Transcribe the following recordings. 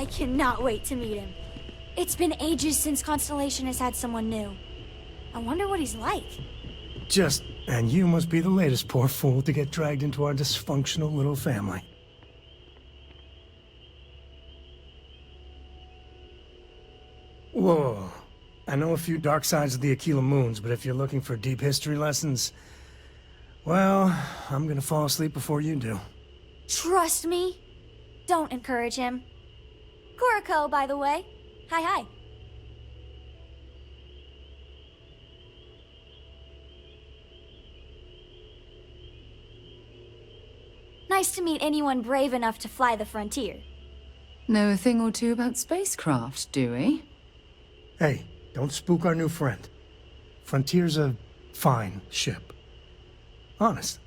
I cannot wait to meet him. It's been ages since Constellation has had someone new. I wonder what he's like. And you must be the latest poor fool to get dragged into our dysfunctional little family. Whoa. I know a few dark sides of the Aquila Moons, but if you're looking for deep history lessons, well, I'm gonna fall asleep before you do. Trust me. Don't encourage him. Kuriko, by the way. Hi. Nice to meet anyone brave enough to fly the frontier. Know a thing or two about spacecraft, do we? Hey, don't spook our new friend. Frontier's a fine ship. Honest.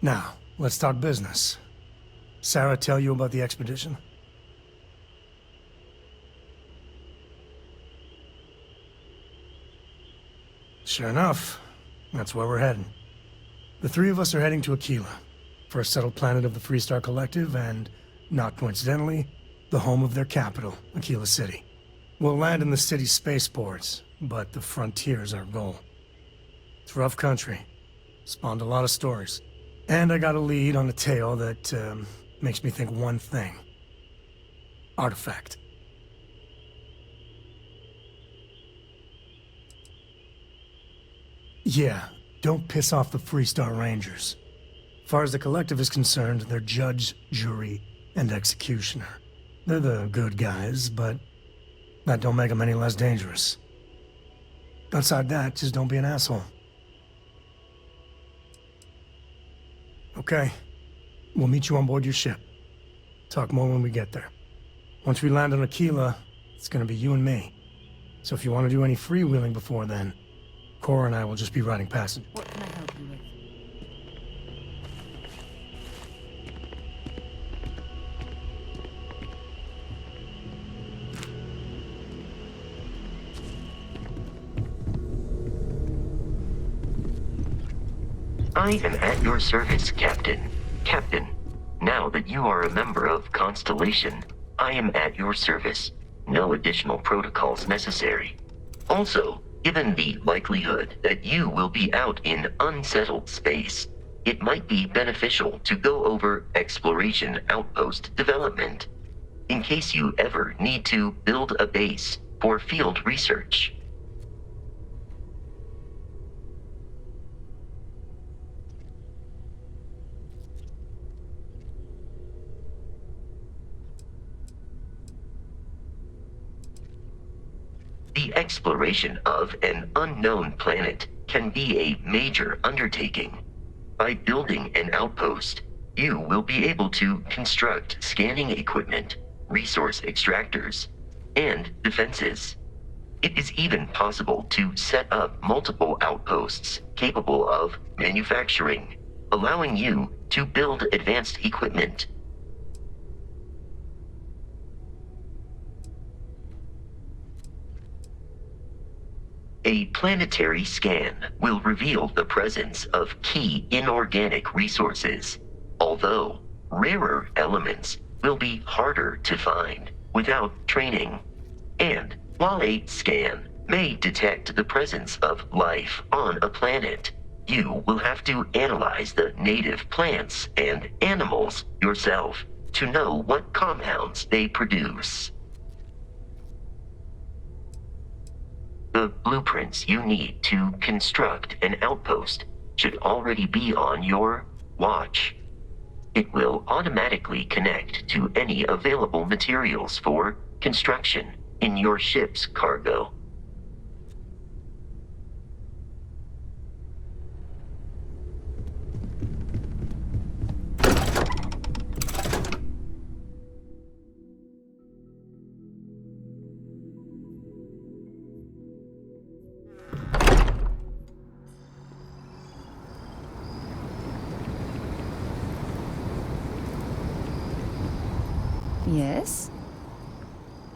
Now, let's talk business. Sarah tell you about the expedition? Sure enough, that's where we're heading. The three of us are heading to Aquila, first settled planet of the Freestar Collective and, not coincidentally, the home of their capital, Aquila City. We'll land in the city's spaceports, but the frontier's our goal. It's rough country. Spawned a lot of stories. And I got a lead on a tale that, makes me think one thing. Artifact. Yeah, don't piss off the Freestar Rangers. As far as the Collective is concerned, they're judge, jury, and executioner. They're the good guys, but that don't make them any less dangerous. Outside that, just don't be an asshole. Okay. We'll meet you on board your ship. Talk more when we get there. Once we land on Aquila, it's gonna be you and me. So if you want to do any freewheeling before then, Cora and I will just be riding passengers. What can I help you with? I am at your service, Captain. Captain, now that you are a member of Constellation, I am at your service. No additional protocols necessary. Also, given the likelihood that you will be out in unsettled space, it might be beneficial to go over exploration outpost development, in case you ever need to build a base for field research. The exploration of an unknown planet can be a major undertaking. By building an outpost, you will be able to construct scanning equipment, resource extractors, and defenses. It is even possible to set up multiple outposts capable of manufacturing, allowing you to build advanced equipment. A planetary scan will reveal the presence of key inorganic resources, although rarer elements will be harder to find without training. And while a scan may detect the presence of life on a planet, you will have to analyze the native plants and animals yourself to know what compounds they produce. The blueprints you need to construct an outpost should already be on your watch. It will automatically connect to any available materials for construction in your ship's cargo. Yes?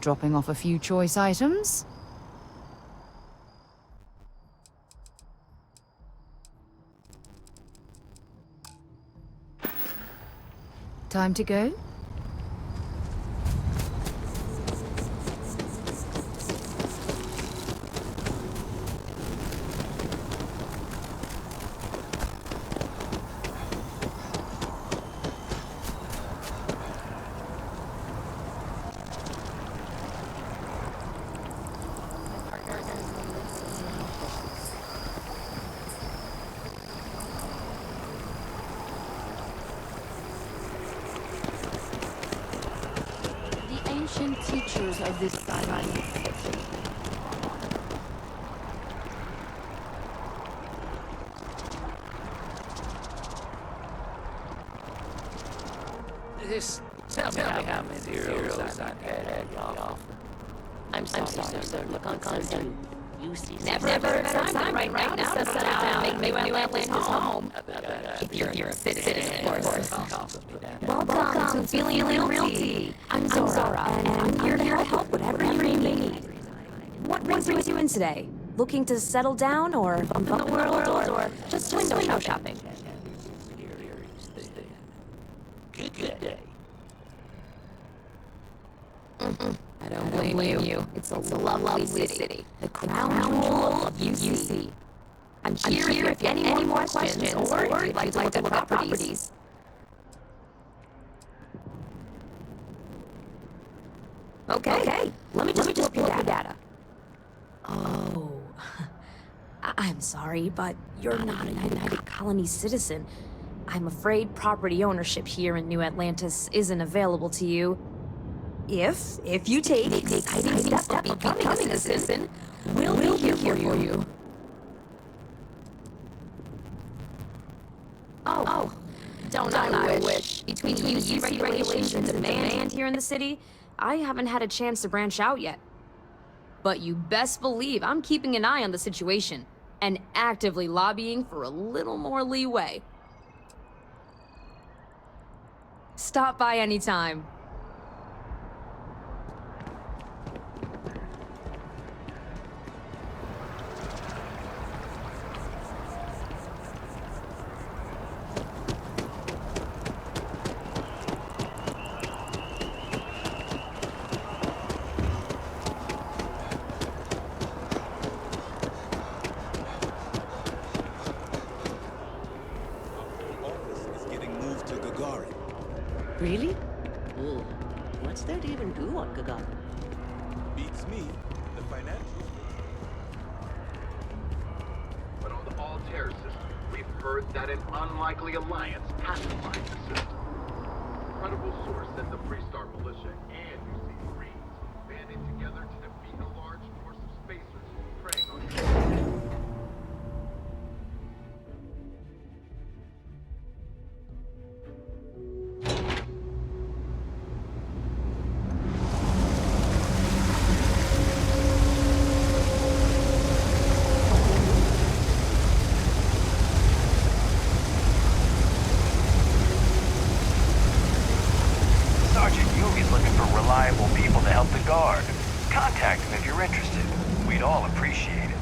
Dropping off a few choice items? Time to go? ancient teachers of this sci-fi fiction. This tell me how many zeros I had off. I'm sorry, sir. Look on constant. You see, never a better time right now to settle down and make New Atlantis home. If you're a citizen, of course. Welcome to Feeling Realty. I'm Zora, and I'm here to help whatever you need. What brings you in today? Looking to settle down or bump up the world or just window shopping? Good day. I don't blame you. It's a lovely city. The crown jewel of UC. I'm here if you have any more questions or if you'd like to look at properties. Okay, let me just look at data. Oh, I'm sorry, but you're not a United Colony citizen. I'm afraid property ownership here in New Atlantis isn't available to you. If you take the exciting step of becoming a citizen, we'll be here for you. Oh, don't I wish. Between UC regulations and demand here in the city, I haven't had a chance to branch out yet. But you best believe I'm keeping an eye on the situation and actively lobbying for a little more leeway. Stop by anytime. Really? Ugh. What's there to even do on Gagarin? Beats me. The financials. But on the Altair system, we've heard that an unlikely alliance pacified the system. Credible source said the Freestar militia and UC Marines banded together to defeat a large force of spacers preying on the guard. Contact him if you're interested. We'd all appreciate it.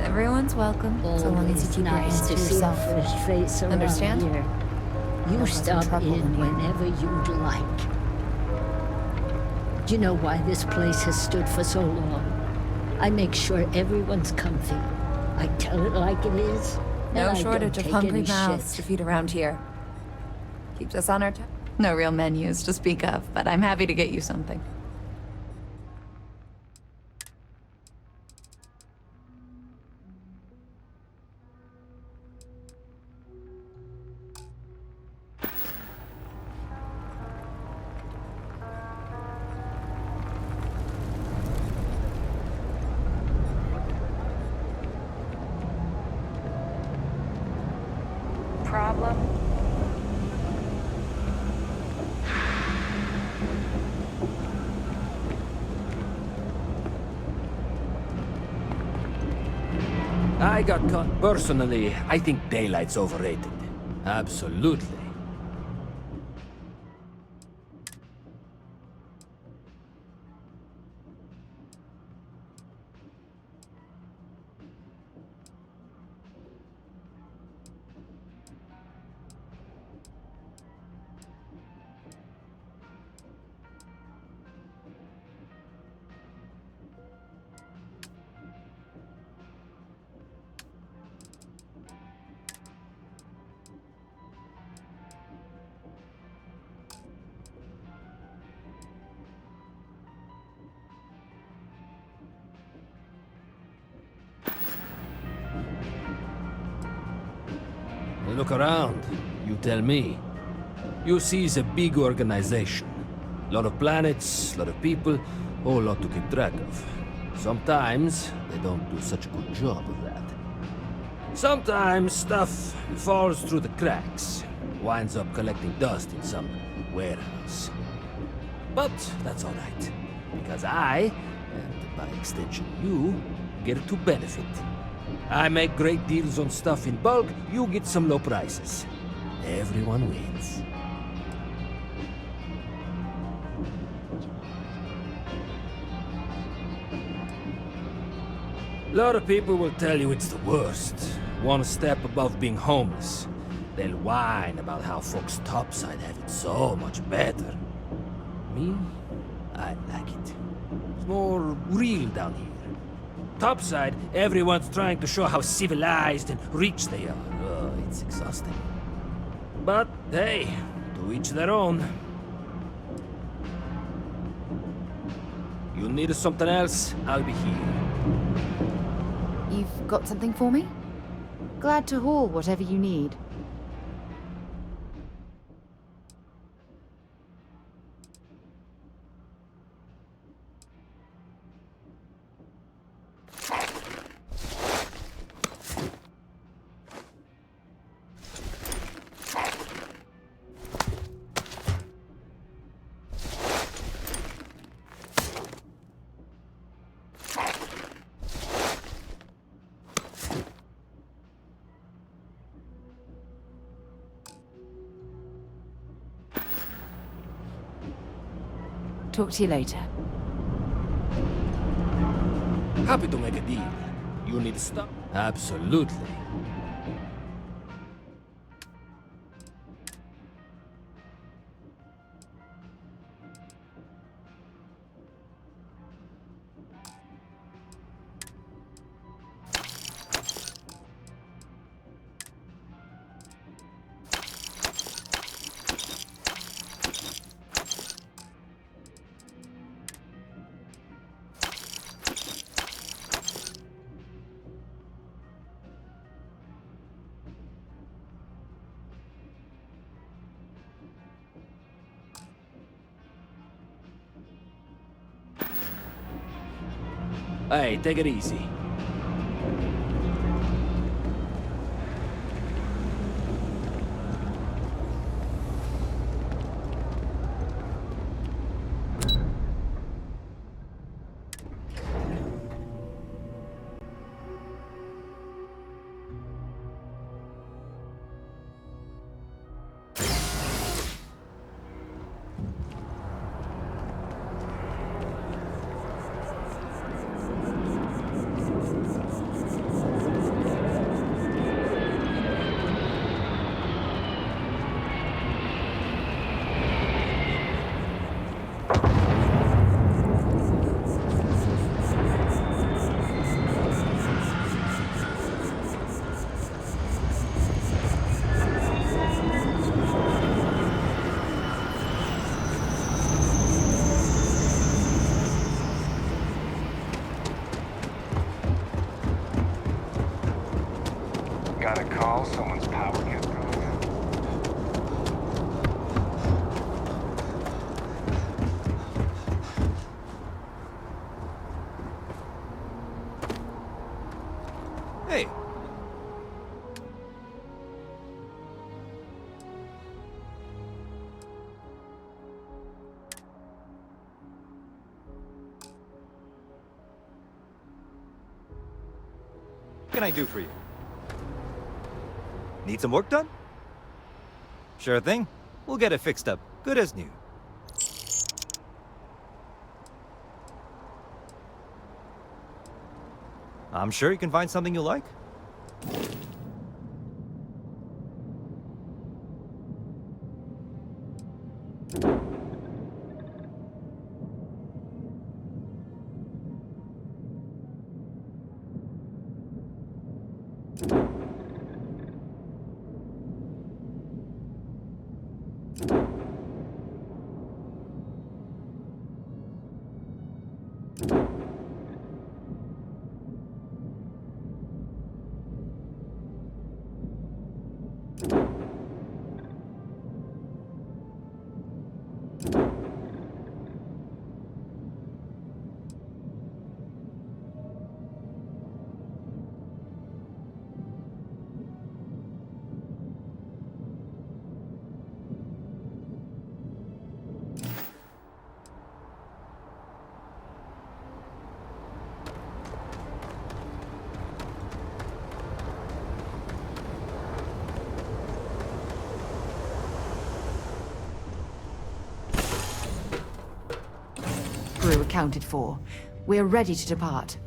Everyone's welcome, so long as you keep your hands to yourself. Face Understand? Here. You stop in whenever you'd like. Do you know why this place has stood for so long? I make sure everyone's comfy. I tell it like it is. No and shortage I of don't hungry take any mouths to shit. feed around here. Keeps us on our toes. No real menus to speak of, but I'm happy to get you something. Problem? I got caught. Personally, I think daylight's overrated. Absolutely. Look around. You tell me. UC is a big organization. A lot of planets, a lot of people, whole lot to keep track of. Sometimes they don't do such a good job of that. Sometimes stuff falls through the cracks, winds up collecting dust in some warehouse. But that's all right, because I, and by extension you, get to benefit. I make great deals on stuff in bulk, you get some low prices. Everyone wins. A lot of people will tell you it's the worst. One step above being homeless. They'll whine about how folks topside have it so much better. Me? I like it. It's more real down here. Topside, everyone's trying to show how civilized and rich they are. Oh, it's exhausting. But, hey, to each their own. You need something else, I'll be here. You've got something for me? Glad to haul whatever you need. Talk to you later. Happy to make a deal. You need stuff? Absolutely. Hey, take it easy. Got a call, someone's power kept going out. Hey. What can I do for you? Need some work done? Sure thing. We'll get it fixed up. Good as new. I'm sure you can find something you like. crew accounted for. We're ready to depart.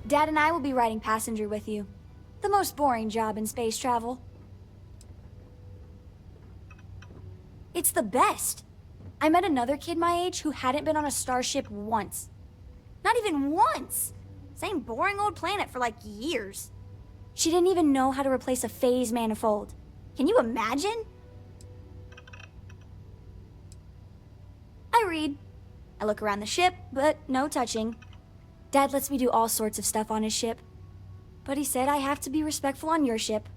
Dad and I will be riding passenger with you. The most boring job in space travel. It's the best. I met another kid my age who hadn't been on a starship once. Not even once! Same boring old planet for like years. She didn't even know how to replace a phase manifold. Can you imagine? I read. I look around the ship, but no touching. Dad lets me do all sorts of stuff on his ship. But he said I have to be respectful on your ship.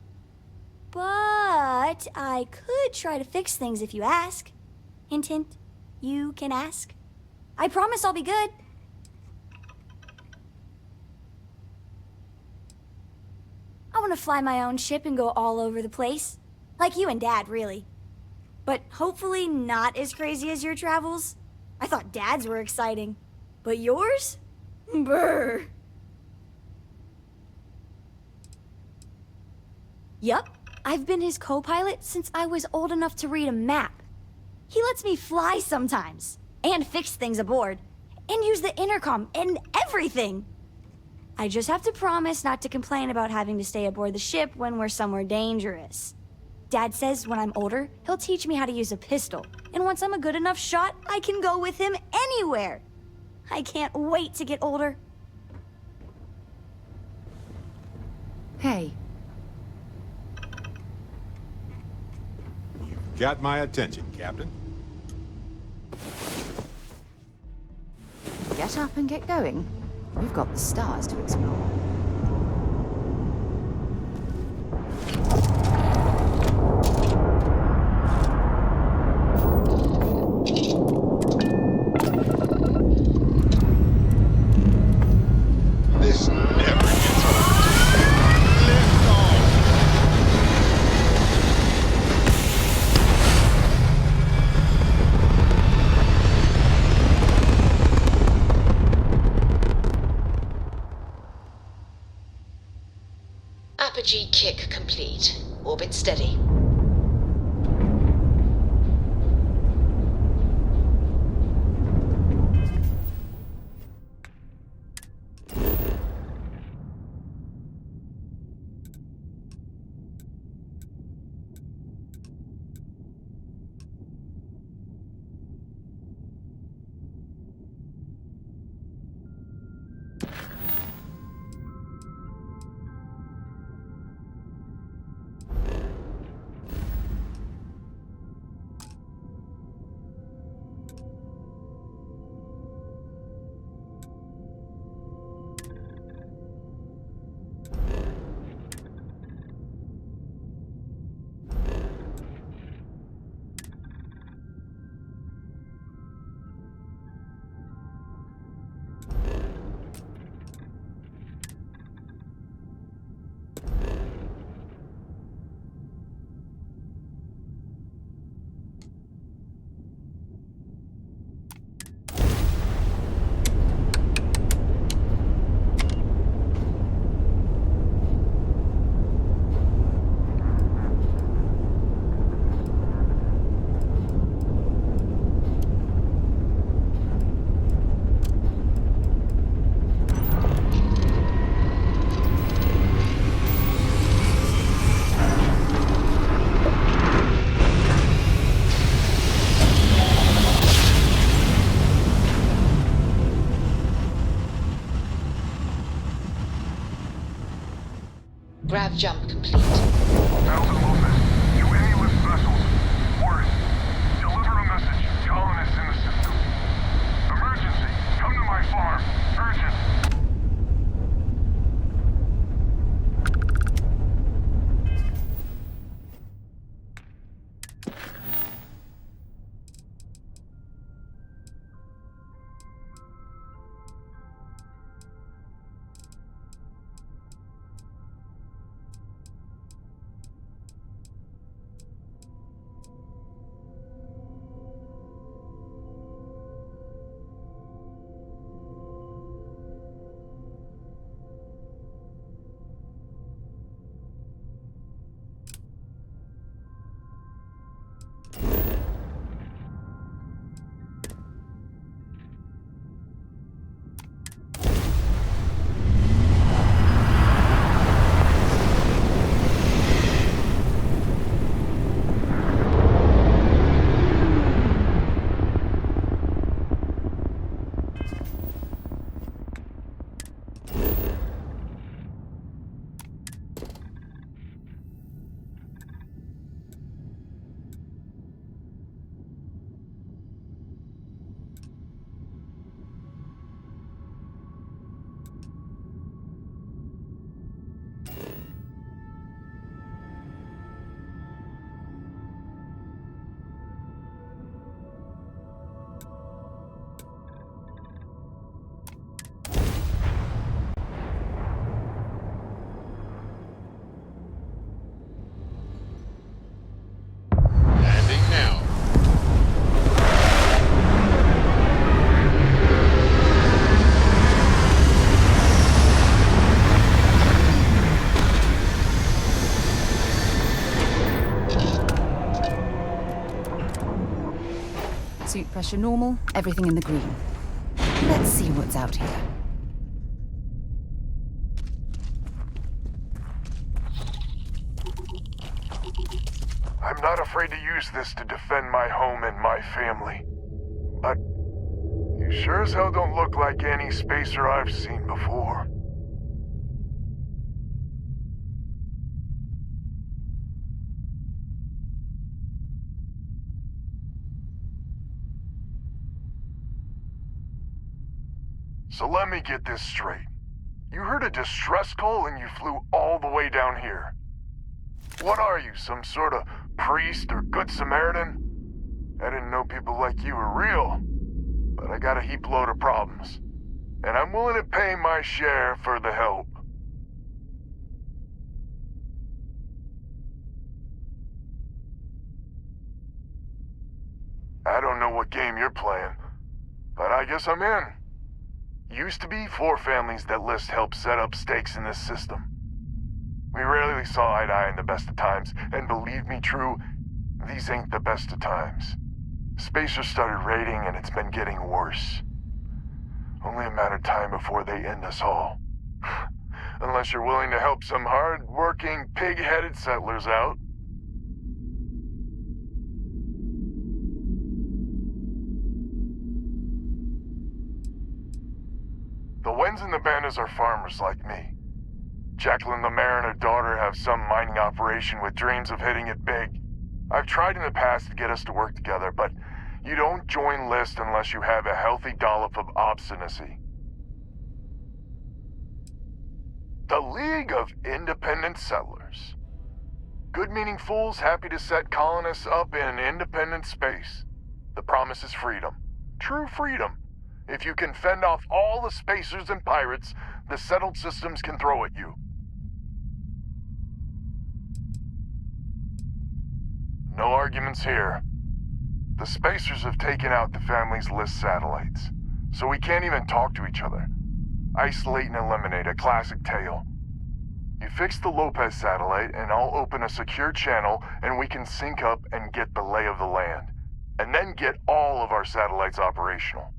But I could try to fix things if you ask. Hint, hint. You can ask. I promise I'll be good. I want to fly my own ship and go all over the place. Like you and Dad, really. But hopefully not as crazy as your travels. I thought Dad's were exciting. But yours? Brr. Yup, I've been his co-pilot since I was old enough to read a map. He lets me fly sometimes, and fix things aboard, and use the intercom and everything. I just have to promise not to complain about having to stay aboard the ship when we're somewhere dangerous. Dad says when I'm older, he'll teach me how to use a pistol, and once I'm a good enough shot, I can go with him anywhere. I can't wait to get older. Hey. Got my attention, Captain. Get up and get going. We've got the stars to explore. This never gets old. Lift off. Apogee kick complete. Orbit steady. Grav jump complete. Delta Lopez, to any lift vessels. Word. Deliver a message. Colonists in the system. Emergency. Come to my farm. Urgent. Pressure normal, everything in the green. Let's see what's out here. I'm not afraid to use this to defend my home and my family. But you sure as hell don't look like any spacer I've seen before. So let me get this straight. You heard a distress call and you flew all the way down here. What are you, some sort of priest or good Samaritan? I didn't know people like you were real, but I got a heap load of problems. And I'm willing to pay my share for the help. I don't know what game you're playing, but I guess I'm in. Used to be 4 families that List helped set up stakes in this system. We rarely saw eye to eye in the best of times, and believe me true, these ain't the best of times. Spacers started raiding and it's been getting worse. Only a matter of time before they end us all. Unless you're willing to help some hard-working, pig-headed settlers out. The Wens and the Bandas are farmers like me. Jacqueline the mayor and her daughter have some mining operation with dreams of hitting it big. I've tried in the past to get us to work together, but you don't join List unless you have a healthy dollop of obstinacy. The League of Independent Settlers. Good-meaning fools happy to set colonists up in independent space. The promise is freedom. True freedom. If you can fend off all the spacers and pirates the settled systems can throw at you. No arguments here. The spacers have taken out the family's List satellites, so we can't even talk to each other. Isolate and eliminate, a classic tale. You fix the Lopez satellite and I'll open a secure channel and we can sync up and get the lay of the land. And then get all of our satellites operational.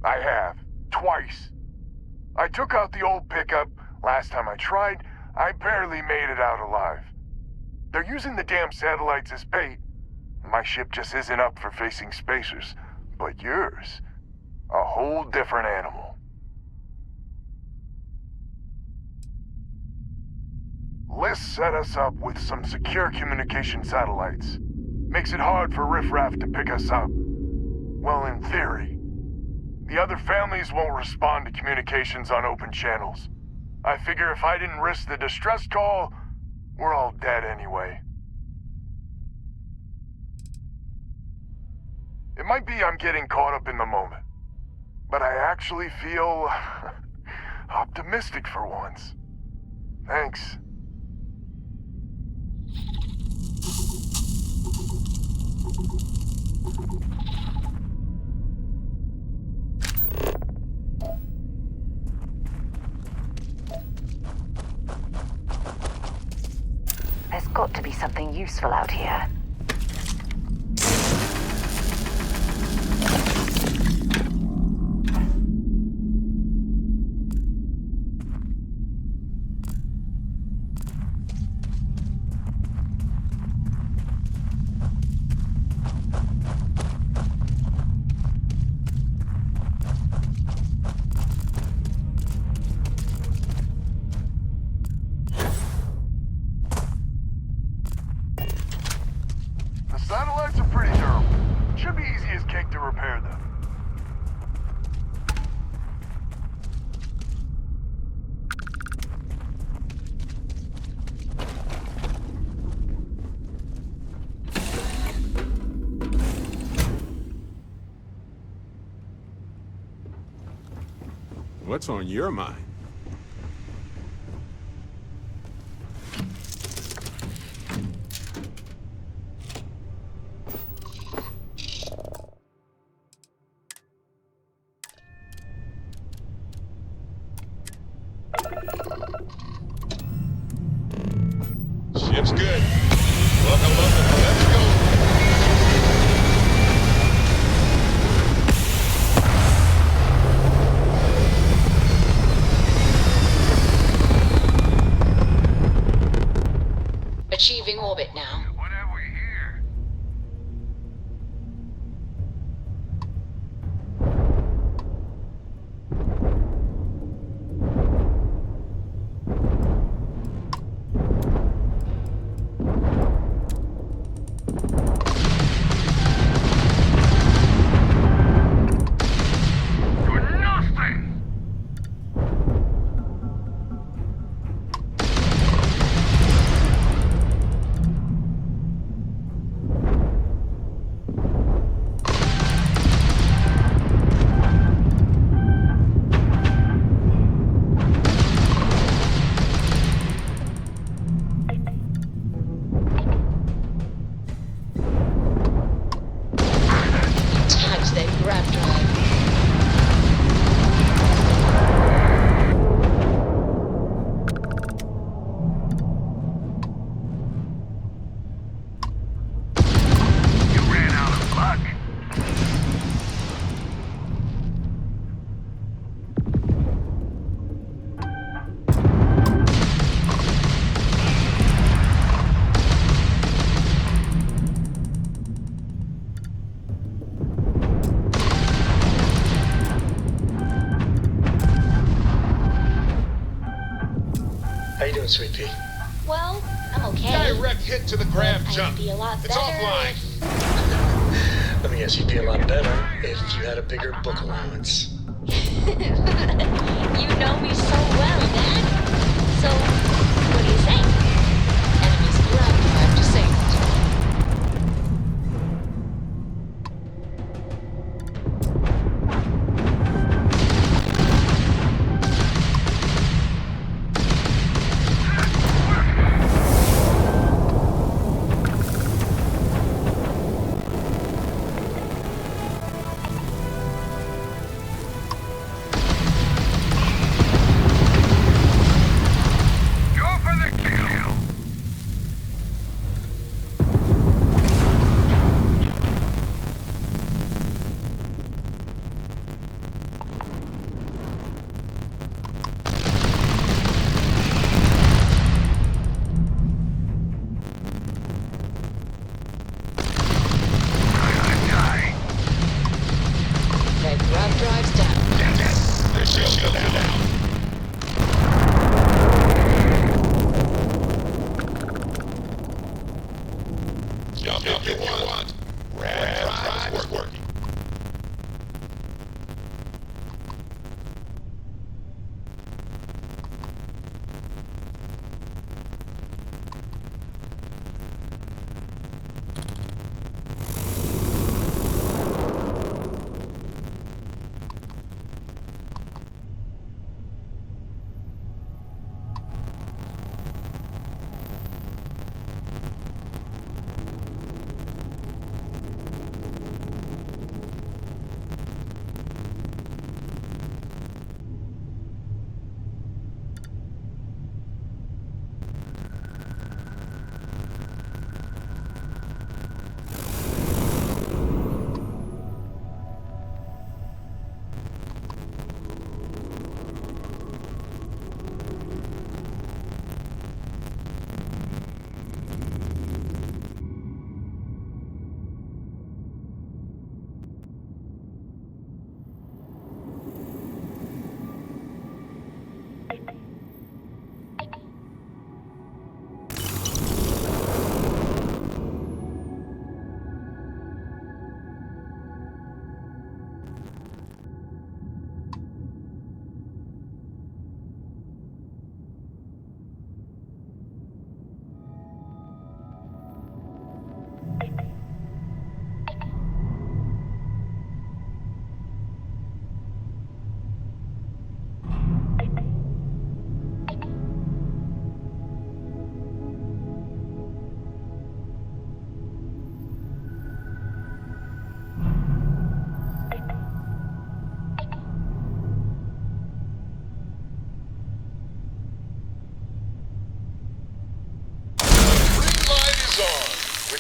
I have. Twice. I took out the old pickup. Last time I tried, I barely made it out alive. They're using the damn satellites as bait. My ship just isn't up for facing spacers. But yours, a whole different animal. List set us up with some secure communication satellites. Makes it hard for riffraff to pick us up. Well, in theory. The other families won't respond to communications on open channels. I figure if I didn't risk the distress call, we're all dead anyway. It might be I'm getting caught up in the moment, but I actually feel optimistic for once. Thanks. There's got to be something useful out here. Satellites are pretty durable. Should be easy as cake to repair them. What's on your mind? Ship's good. Buckle up and let's go. Achieving orbit now. How you doing, Sweet Pea? Well, I'm okay. Direct hit to the grab jump. I'd be a lot It's better offline. Let me guess, you'd be a lot better if you had a bigger book allowance. You know me so well, Dad. So, what do you think? Enemies ground drive disabled.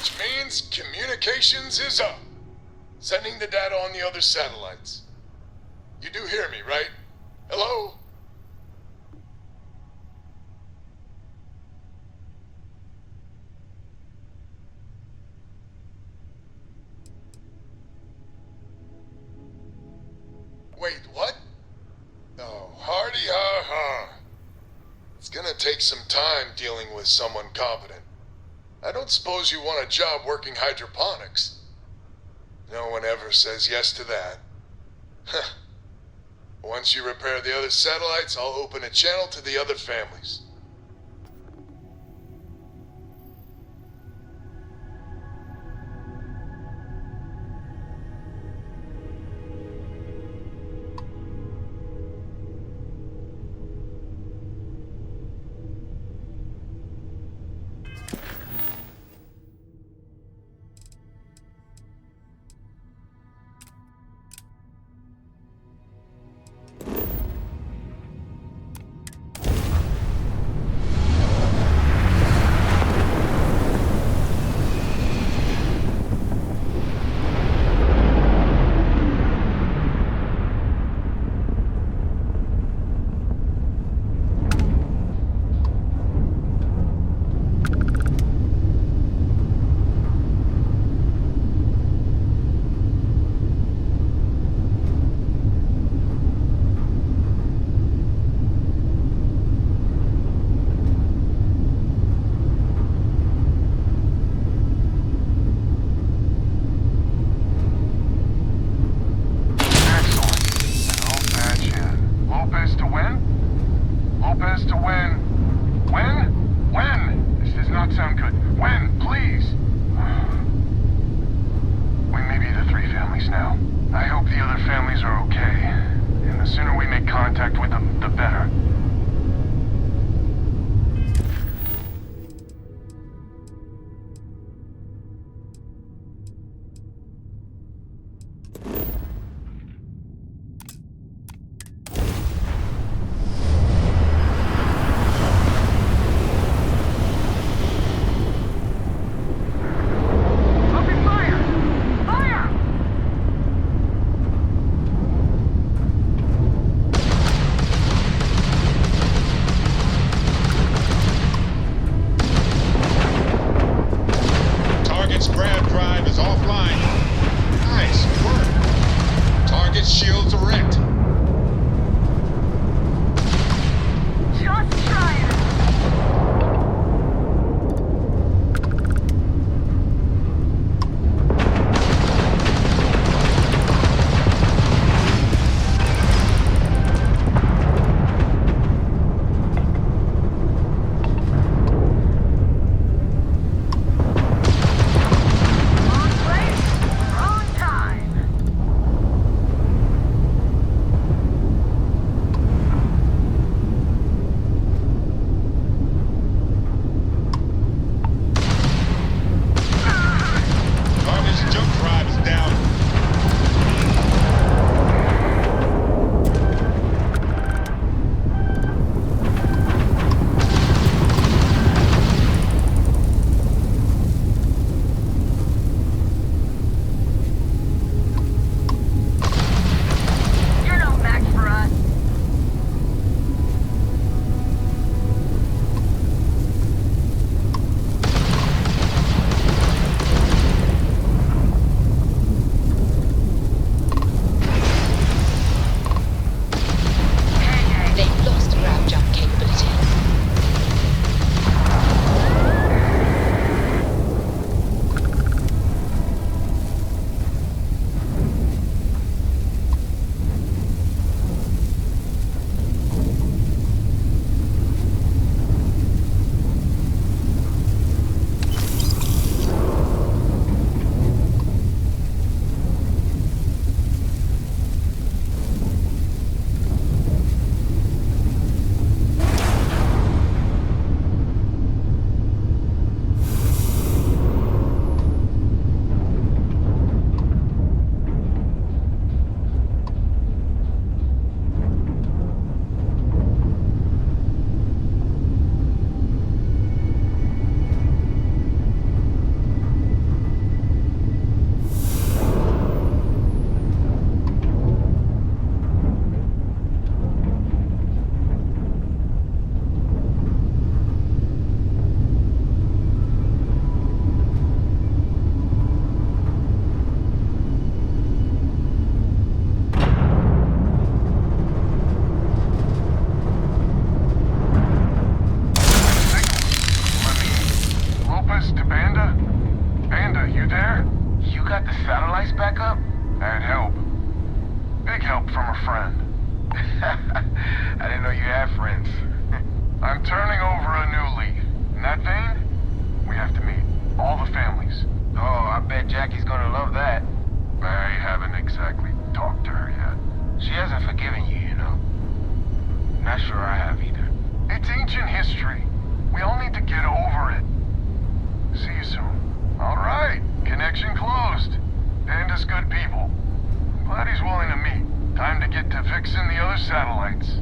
which means communications is up. Sending the data on the other satellites. You do hear me, right? Hello? Wait, what? Oh, hardy ha ha. It's gonna take some time dealing with someone competent. I don't suppose you want a job working hydroponics. No one ever says yes to that. Huh. Once you repair the other satellites, I'll open a channel to the other families. It's ancient history. We all need to get over it. See you soon. All right. Connection closed. Panda's good people. Glad he's willing to meet. Time to get to fixing the other satellites.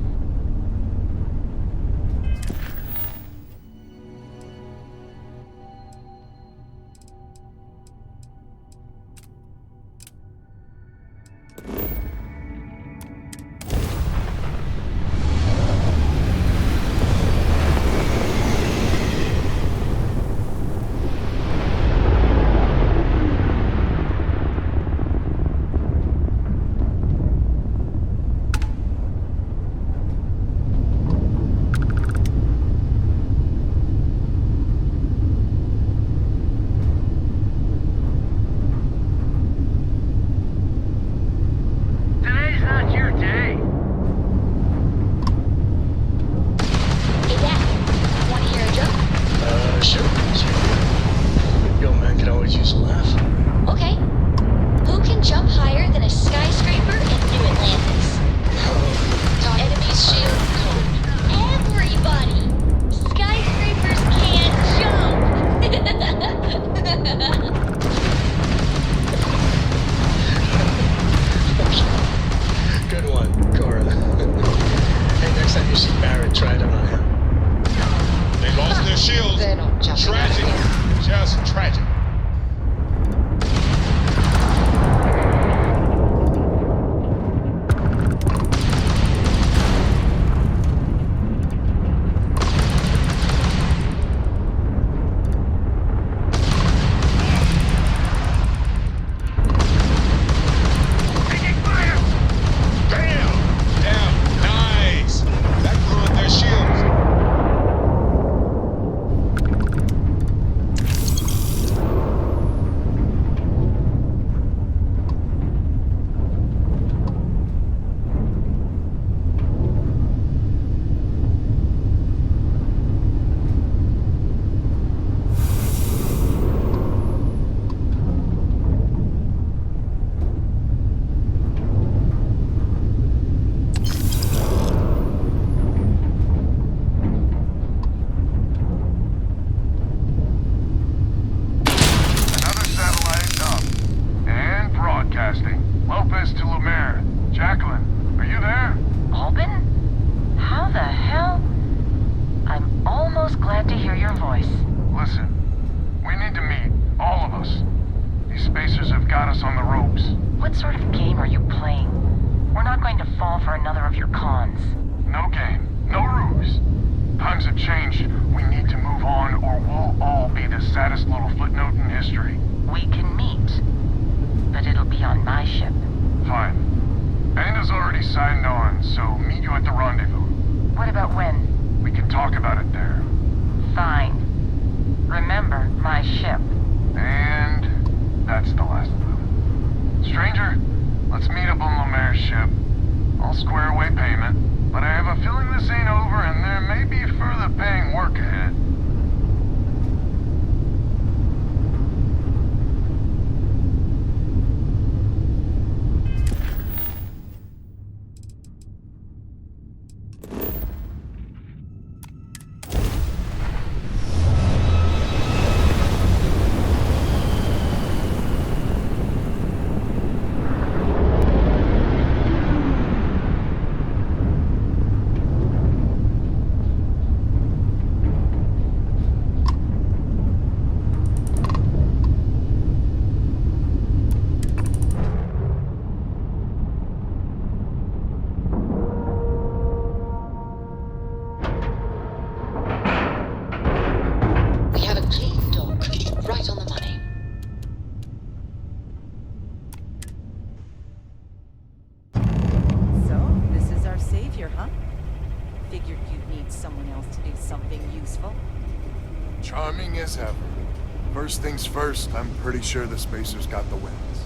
First things first, I'm pretty sure the Spacers got the wins.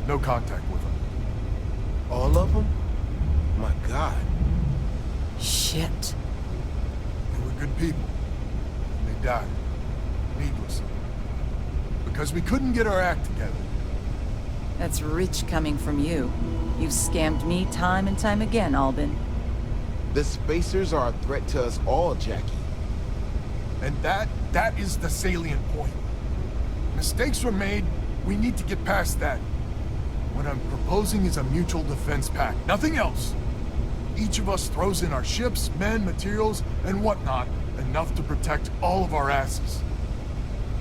No contact with them. All of them? My God. Shit. They were good people. And they died. Needlessly. Because we couldn't get our act together. That's rich coming from you. You've scammed me time and time again, Albin. The Spacers are a threat to us all, Jackie. And that is the salient point. Mistakes were made, we need to get past that. What I'm proposing is a mutual defense pact, nothing else. Each of us throws in our ships, men, materials, and whatnot, enough to protect all of our asses.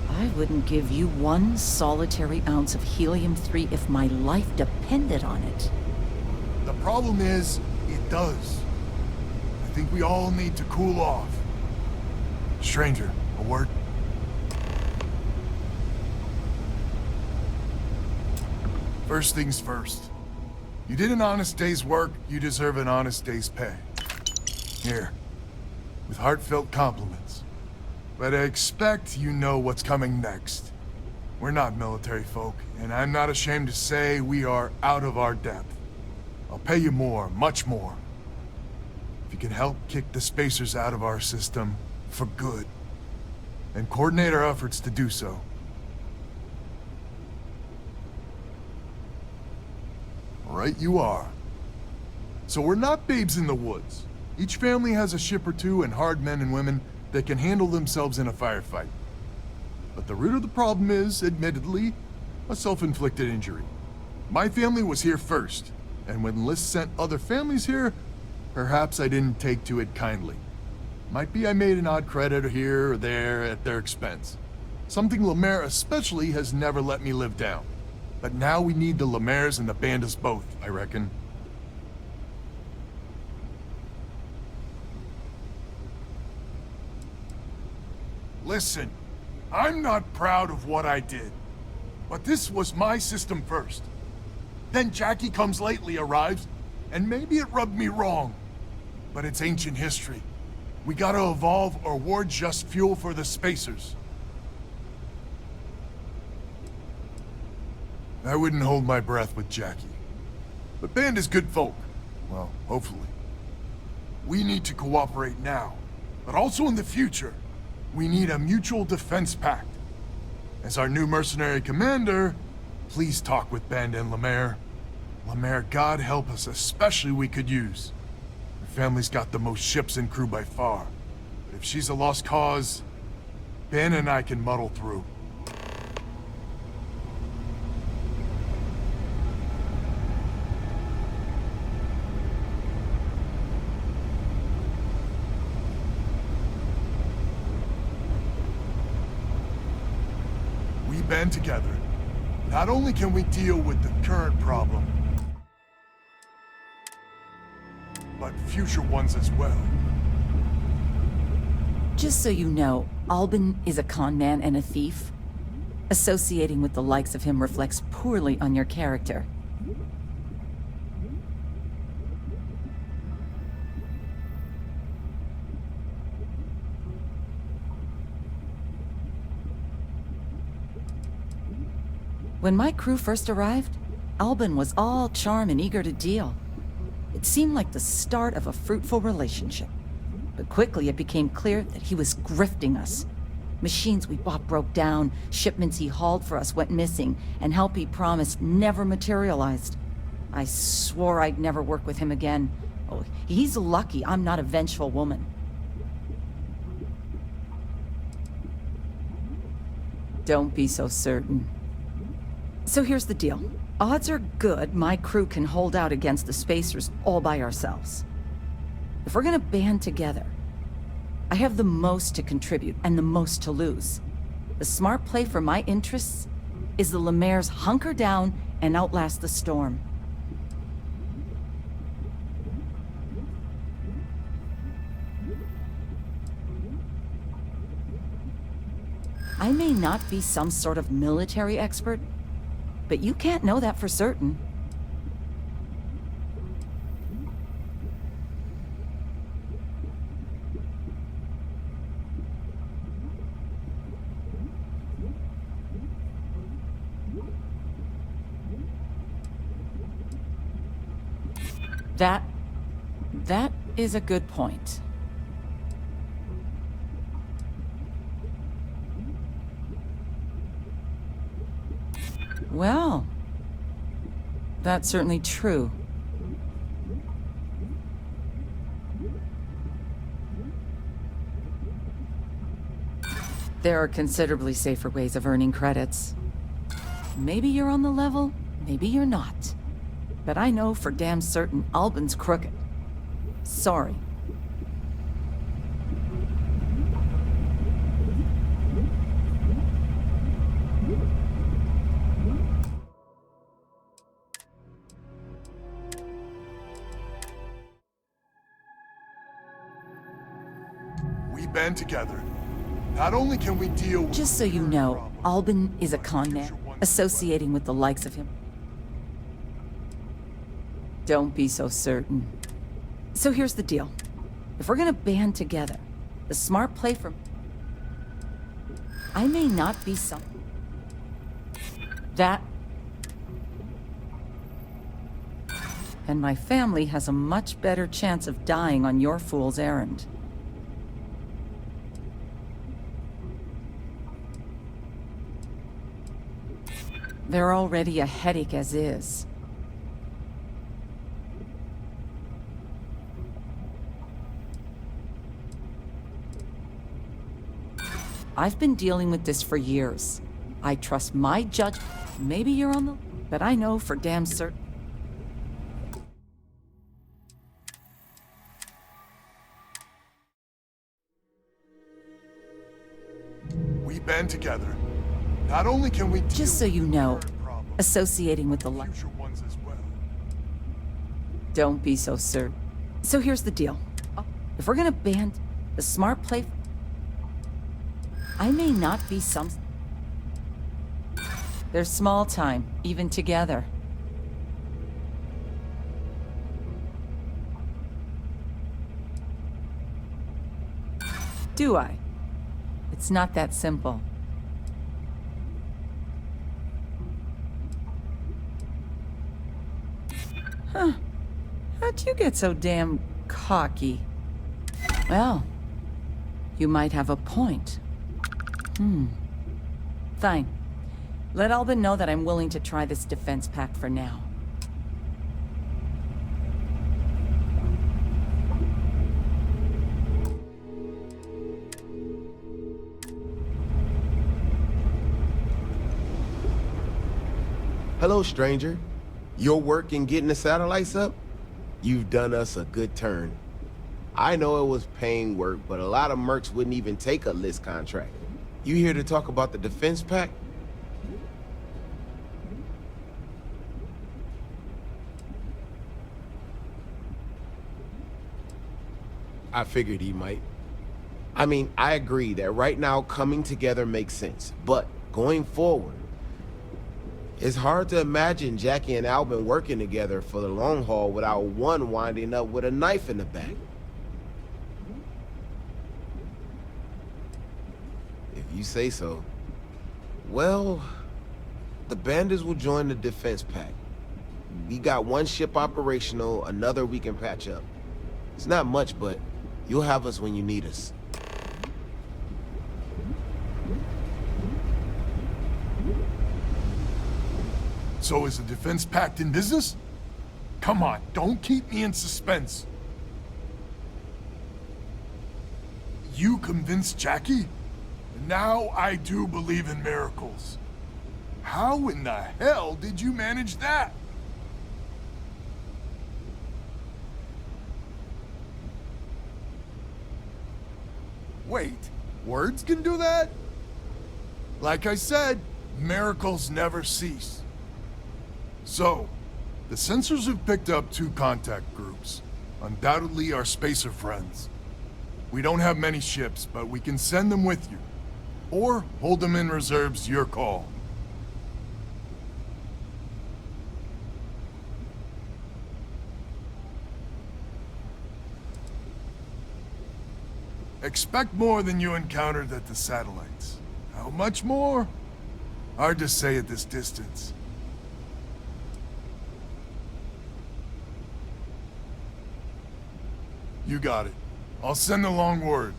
I wouldn't give you one solitary ounce of helium-3 if my life depended on it. The problem is, it does. I think we all need to cool off. Stranger, a word? First things first. You did an honest day's work, you deserve an honest day's pay. Here, with heartfelt compliments. But I expect you know what's coming next. We're not military folk, and I'm not ashamed to say we are out of our depth. I'll pay you more, much more. If you can help kick the Spacers out of our system for good, and coordinate our efforts to do so. Right you are. So we're not babes in the woods. Each family has a ship or two and hard men and women that can handle themselves in a firefight. But the root of the problem is, admittedly, a self-inflicted injury. My family was here first, and when List sent other families here, perhaps I didn't take to it kindly. Might be I made an odd credit here or there at their expense. Something Lemaire especially has never let me live down. But now we need the Lemaires and the Bandas both, I reckon. Listen, I'm not proud of what I did, but this was my system first. Then Jackie Comes Lately arrives, and maybe it rubbed me wrong, but it's ancient history. We gotta evolve or we're just fuel for the Spacers. I wouldn't hold my breath with Jackie, but Band is good folk. Well, hopefully. We need to cooperate now, but also in the future. We need a mutual defense pact. As our new mercenary commander, please talk with Band and Lemaire. Lemaire, God help us, especially we could use. Her family's got the most ships and crew by far. But if she's a lost cause, Ben and I can muddle through. Band together, not only can we deal with the current problem, but future ones as well. Just so you know, Albin is a con man and a thief. Associating with the likes of him reflects poorly on your character. When my crew first arrived, Albin was all charm and eager to deal. It seemed like the start of a fruitful relationship. But quickly it became clear that he was grifting us. Machines we bought broke down, shipments he hauled for us went missing, and help he promised never materialized. I swore I'd never work with him again. Oh, he's lucky I'm not a vengeful woman. Don't be so certain. So here's the deal. Odds are good my crew can hold out against the Spacers all by ourselves. If we're gonna band together, I have the most to contribute and the most to lose. The smart play for my interests is the Lemaire's hunker down and outlast the storm. I may not be some sort of military expert, but you can't know that for certain. That is a good point. Well, that's certainly true. There are considerably safer ways of earning credits. Maybe you're on the level, maybe you're not. But I know for damn certain Albin's crooked. Sorry. We band together. Not only can we deal with... Just so you know, Albin is a con man, associating with the likes of him. Don't be so certain. So here's the deal. If we're gonna band together, the smart play from... I may not be some... That... And my family has a much better chance of dying on your fool's errand. They're already a headache as is. I've been dealing with this for years. I trust my judgment. Maybe you're on the... But I know for damn certain... We band together. Not only can we deal... Just so you know, associating with the future ones as well. Don't be so certain. So here's the deal. If we're gonna band, the smart play... I may not be some... There's small time, even together. Do I? It's not that simple. Huh. How'd you get so damn cocky? Well, you might have a point. Fine. Let Albin know that I'm willing to try this defense pact for now. Hello, stranger. Your work in getting the satellites up? You've done us a good turn. I know it was paying work, but a lot of mercs wouldn't even take a list contract. You here to talk about the defense pact? I figured he might. I mean, I agree that right now coming together makes sense, but going forward, it's hard to imagine Jackie and Albin working together for the long haul without one winding up with a knife in the back. If you say so. Well, the bandits will join the defense pact. We got one ship operational, another we can patch up. It's not much, but you'll have us when you need us. So is the defense pact in business? Come on, don't keep me in suspense. You convinced Jackie? Now I do believe in miracles. How in the hell did you manage that? Wait, words can do that? Like I said, miracles never cease. So, the sensors have picked up 2 contact groups. Undoubtedly our spacer friends. We don't have many ships, but we can send them with you. Or hold them in reserves, your call. Expect more than you encountered at the satellites. How much more? Hard to say at this distance. You got it. I'll send the long word.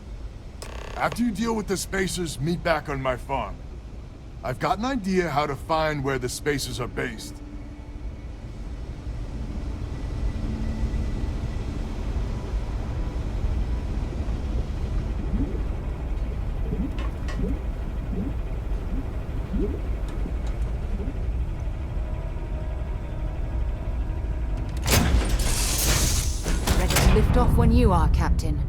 After you deal with the spacers, meet back on my farm. I've got an idea how to find where the spacers are based. one you are, Captain.